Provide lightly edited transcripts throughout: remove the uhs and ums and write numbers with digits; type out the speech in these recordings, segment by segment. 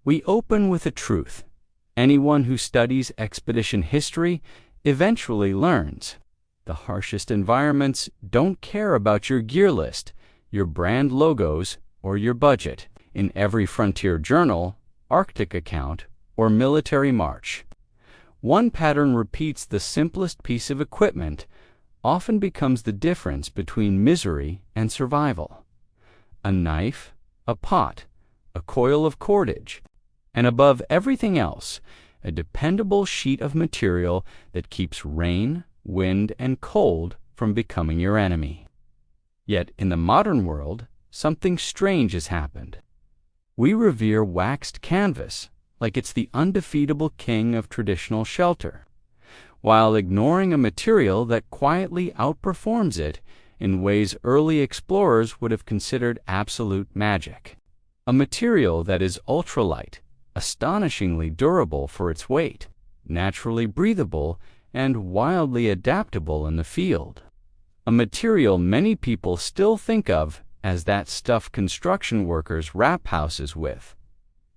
We open with a truth. Anyone who studies expedition history eventually learns. The harshest environments don't care about your gear list, your brand logos, or your budget. In every frontier journal, Arctic account, or military march, one pattern repeats. The simplest piece of equipment often becomes the difference between misery and survival. A knife, a pot, a coil of cordage, and above everything else, a dependable sheet of material that keeps rain, wind, and cold from becoming your enemy. Yet in the modern world, something strange has happened. We revere waxed canvas like it's the undefeatable king of traditional shelter, while ignoring a material that quietly outperforms it in ways early explorers would have considered absolute magic. A material that is ultralight, astonishingly durable for its weight, naturally breathable, and wildly adaptable in the field. A material many people still think of as that stuff construction workers wrap houses with.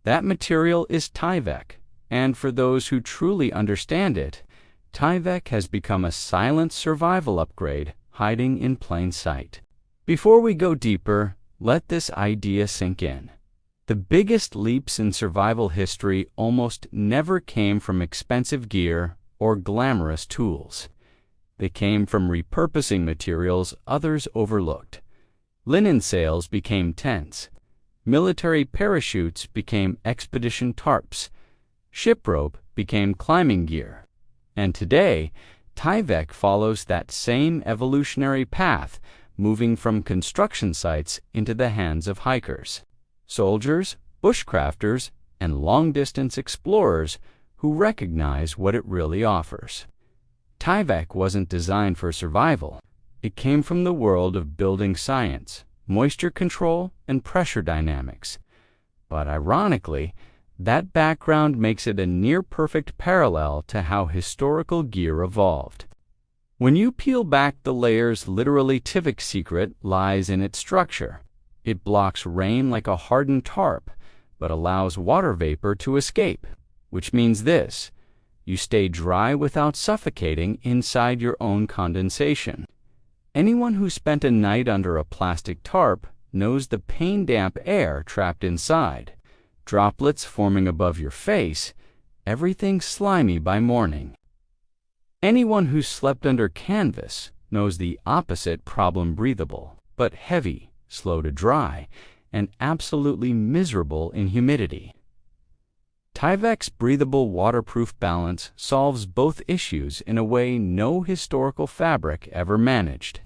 That material is Tyvek, and for those who truly understand it, Tyvek has become a silent survival upgrade hiding in plain sight. Before we go deeper, let this idea sink in. The biggest leaps in survival history almost never came from expensive gear or glamorous tools. They came from repurposing materials others overlooked. Linen sails became tents. Military parachutes became expedition tarps. Ship rope became climbing gear. And today, Tyvek follows that same evolutionary path, moving from construction sites into the hands of hikers, soldiers, bushcrafters, and long-distance explorers who recognize what it really offers. Tyvek wasn't designed for survival. It came from the world of building science, moisture control, and pressure dynamics. But ironically, that background makes it a near-perfect parallel to how historical gear evolved. When you peel back the layers, literally Tyvek's secret lies in its structure. It blocks rain like a hardened tarp, but allows water vapor to escape, which means this: you stay dry without suffocating inside your own condensation. Anyone who spent a night under a plastic tarp knows the pain-damp air trapped inside, droplets forming above your face, everything slimy by morning. Anyone who slept under canvas knows the opposite problem: breathable, but heavy, slow to dry, and absolutely miserable in humidity. Tyvek's breathable waterproof balance solves both issues in a way no historical fabric ever managed.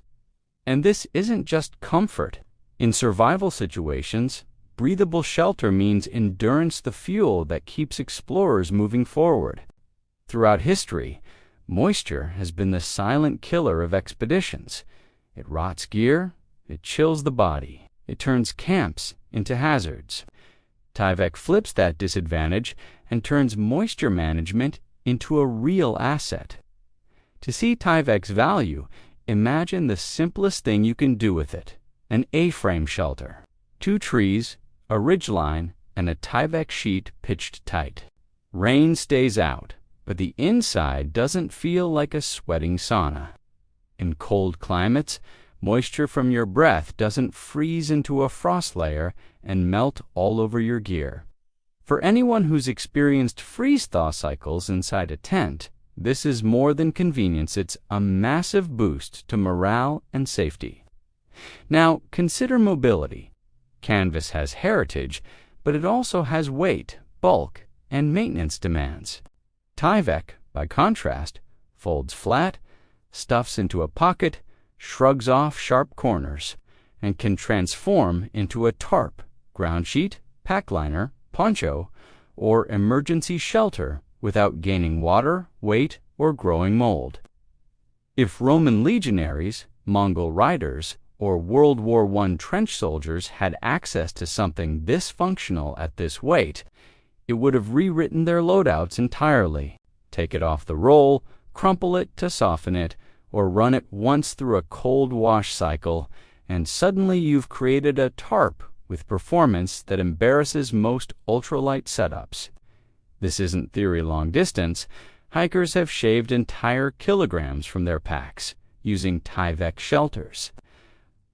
And this isn't just comfort. In survival situations, breathable shelter means endurance, the fuel that keeps explorers moving forward. Throughout history, moisture has been the silent killer of expeditions. It rots gear, it chills the body, it turns camps into hazards. Tyvek flips that disadvantage and turns moisture management into a real asset. To see Tyvek's value, imagine the simplest thing you can do with it: an A-frame shelter. 2 trees, a ridgeline, and a Tyvek sheet pitched tight. Rain stays out, but the inside doesn't feel like a sweating sauna. In cold climates, moisture from your breath doesn't freeze into a frost layer and melt all over your gear. For anyone who's experienced freeze-thaw cycles inside a tent, this is more than convenience. It's a massive boost to morale and safety. Now, consider mobility. Canvas has heritage, but it also has weight, bulk, and maintenance demands. Tyvek, by contrast, folds flat, stuffs into a pocket, shrugs off sharp corners, and can transform into a tarp, ground sheet, pack liner, poncho, or emergency shelter without gaining water, weight, or growing mold. If Roman legionaries, Mongol riders, or World War I trench soldiers had access to something this functional at this weight, it would have rewritten their loadouts entirely. Take it off the roll, crumple it to soften it, or run it once through a cold wash cycle, and suddenly you've created a tarp with performance that embarrasses most ultralight setups. This isn't theory long distance. Hikers have shaved entire kilograms from their packs using Tyvek shelters.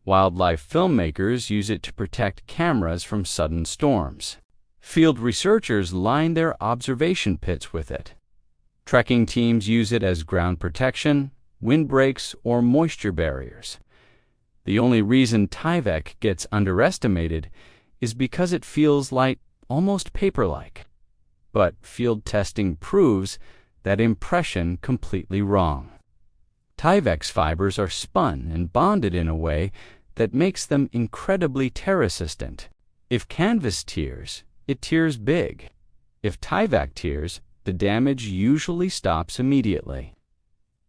Wildlife filmmakers use it to protect cameras from sudden storms. Field researchers line their observation pits with it. Trekking teams use it as ground protection, windbreaks, or moisture barriers. The only reason Tyvek gets underestimated is because it feels light, almost paper-like. But field testing proves that impression completely wrong. Tyvek's fibers are spun and bonded in a way that makes them incredibly tear-resistant. If canvas tears, it tears big. If Tyvek tears, the damage usually stops immediately.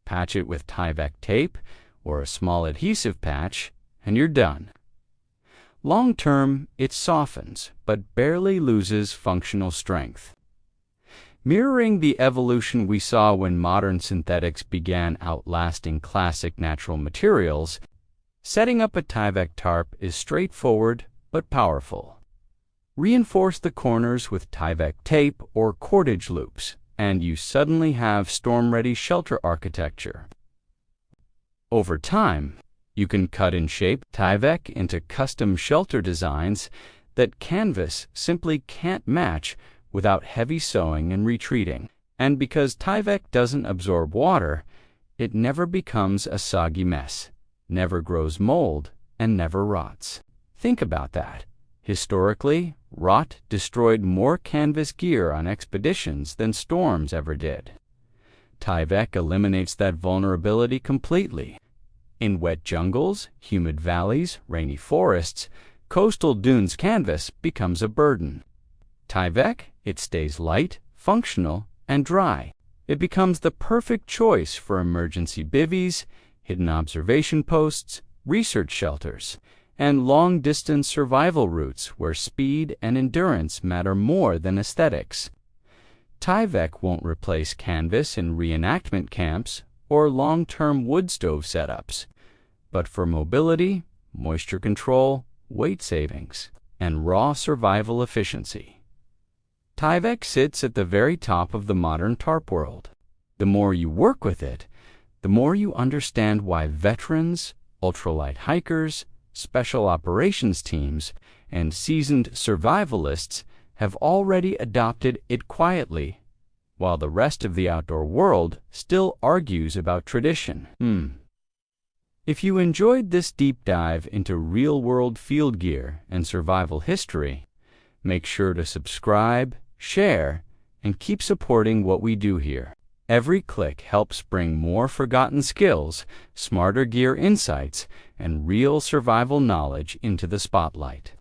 Patch it with Tyvek tape or a small adhesive patch, and you're done. Long term, it softens, but barely loses functional strength. Mirroring the evolution we saw when modern synthetics began outlasting classic natural materials, setting up a Tyvek tarp is straightforward but powerful. Reinforce the corners with Tyvek tape or cordage loops, and you suddenly have storm-ready shelter architecture. Over time, you can cut and shape Tyvek into custom shelter designs that canvas simply can't match without heavy sewing and retreating. And because Tyvek doesn't absorb water, it never becomes a soggy mess, never grows mold, and never rots. Think about that. Historically, rot destroyed more canvas gear on expeditions than storms ever did. Tyvek eliminates that vulnerability completely. In wet jungles, humid valleys, rainy forests, coastal dunes canvas becomes a burden. Tyvek, it stays light, functional, and dry. It becomes the perfect choice for emergency bivvies, hidden observation posts, research shelters, and long-distance survival routes where speed and endurance matter more than aesthetics. Tyvek won't replace canvas in reenactment camps or long-term wood stove setups, but for mobility, moisture control, weight savings, and raw survival efficiency. Tyvek sits at the very top of the modern tarp world. The more you work with it, the more you understand why veterans, ultralight hikers, special operations teams, and seasoned survivalists have already adopted it quietly, while the rest of the outdoor world still argues about tradition. If you enjoyed this deep dive into real-world field gear and survival history, make sure to subscribe, share, and keep supporting what we do here. Every click helps bring more forgotten skills, smarter gear insights, and real survival knowledge into the spotlight.